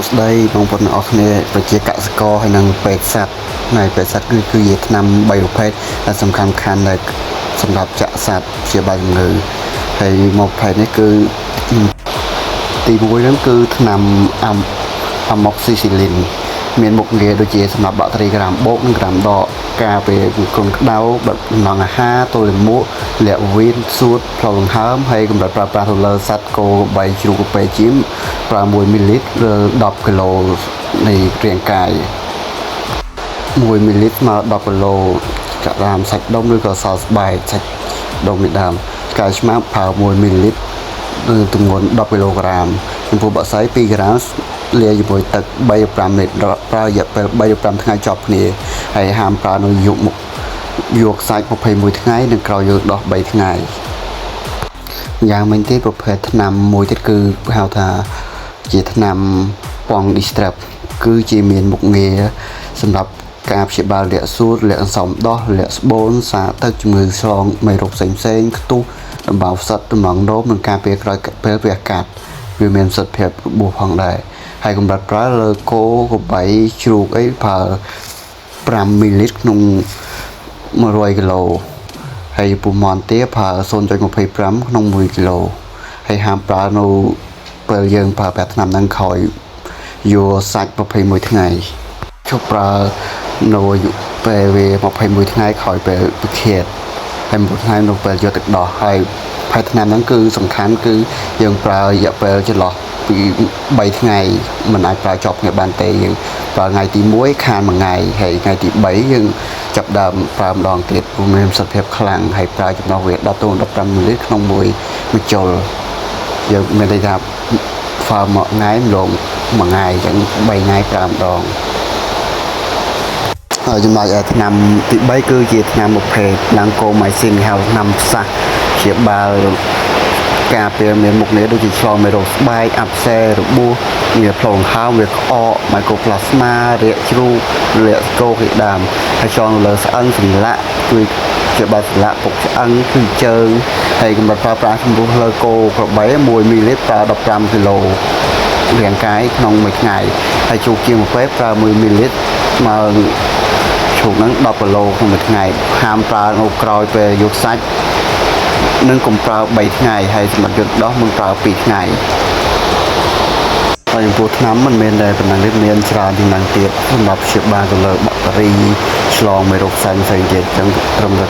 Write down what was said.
សួស្តីបងប្អូនទាំងអស់គ្នាប្រជាកសិករហើយនិងពេទ្យសត្វនៅពេទ្យសត្វគឺជាថ្នាំ3ប្រភេទដែលសំខាន់នៅសម្រាប់ចាក់សត្វព្យាបាលជំងឺហើយមកប្រភេទនេះគឺទី1ហ្នឹងគឺថ្នាំអាម៉ុកស៊ីស៊ីលីនមានមុខងារដូចជាសម្រាប់បាក់តេរីក្រាមបូកនិងក្រាមដកការពារគ្រុនក្តៅបិទដំណងអាហារទល់លាមកលាក់វៀនសួតផ្លូវដង្ហើមហើយកម្រិតប្រើប្រាស់ទៅលើសត្វគោ3ជ្រូកកាពែជៀមប្រើ1មីលីត្រឬ10គីឡូនៃរាងកាយ1មីលីត្រមក10គីឡូកាដាមសាច់ដុំឬក៏សស្បែកសាច់ដុំនេះដើមផ្កាយឆ្មាបប្រើ1មីលីត្រឬទម្ងន់10គីឡូក្រាមចំពោះបក្សី2ក្រាមលាយជាមួយទឹក3-5លីត្រប្រើរយៈពេល3-5ថ្ងៃចប់គ្នាហើយហាមប្រើនៅយកសាច់21ថ្ងៃនិងក្រោយយកដោះ3ថ្ងៃយ៉ាងមិញទេប្រភេទថ្នាំមួយទៀតគឺហៅថាជាថ្នាំប៉ងឌីស្ត្រាប់គឺជាមានមុខងារសម្រាប់ការព្យាបាលលាក់សួតលាក់អន្សមដោះលាក់ស្បូនសាទឹកជំងឺឆ្លងមេរោគផ្សេងខ្ទុះដំបៅផ្សិតដំណងនោមនិងការពារក្រោយពេលវះកាត់វាមានប្រសិទ្ធភាពរបួសផងដែរហើយកម្រិតប្រើលើគោក្របីជ្រូកអីប្រើ5មីលីត្រក្នុង100គីឡូហើយពូមាន់ទាប្រើ 0.25 ក្នុង1គីឡូហើយហាមប្រើនៅពេលយើងប្រើប្រាស់ថ្នាំហ្នឹងក្រោយយកសាច់21ថ្ងៃជប់ប្រើនៅពេលវា21ថ្ងៃក្រោយពេលពិឃាតហើយ1ថ្ងៃនៅពេលយកទឹកដោះហើយផែនថ្នាំហ្នឹងគឺសំខាន់គឺយើងប្រើរយៈពេលចន្លោះពី3ថ្ងៃមិនអាចប្រើចប់គ្នាបានទេយើងប្រើថ្ងៃទី1ខាន1ថ្ងៃហើយថ្ងៃទី3យើងចាប់ដើមប្រើម្ដងទៀតព្រោះមានប្រសិទ្ធភាពខ្លាំងហើយប្រើចំណុះវា10ទៅ15មីលីត្រក្នុងមួយជុលយើងមានន័យថាប្រើមួយថ្ងៃម្ដងមួយថ្ងៃអញ្ចឹង3ថ្ងៃប្រើម្ដងហើយចំណែកឯថ្នាំទី3គឺជាថ្នាំប្រភេទឡាំងកូម៉ៃស៊ីនហៅថ្នាំផ្សះព្យាបាលការពារមានមុខងារដូចជាឆ្លងមេរោគស្បែកអាប់សេរបួសមានផ្លូវដង្ហើមវាក្អកម៉ៃក្រូផ្លាស្មារាកជ្រូករាកស្គរជាដើមហើយចងលើស្អឹងសន្លាក់ជួយជាបាត់សន្លាក់ពុកឆ្អឹងគឺជើងហើយកម្រិតប្រើប្រាស់ចំពោះលើគោក្របី1មីលីត្រប្រើ15គីឡូរាងកាយក្នុងមួយថ្ងៃហើយជ្រូកជាប្រភេទប្រើ1មីលីត្រស្មើជ្រូកហ្នឹង10គីឡូក្នុងមួយថ្ងៃហាមប្រើនៅក្រោយពេលយកសាច់នឹងកុំប្រើ3ថ្ងៃហើយសម្រាប់យកដោះមិនប្រើ2ថ្ងៃហើយចំពោះថ្នាំមិនមែនតែប៉ុណ្ណឹងទេមានច្រើនជាងហ្នឹងទៀតសម្រាប់ព្យាបាលទៅលើបាក់តេរីឆ្លងមេរោគផ្សេងទៀតអញ្ចឹងត្រឹមតែ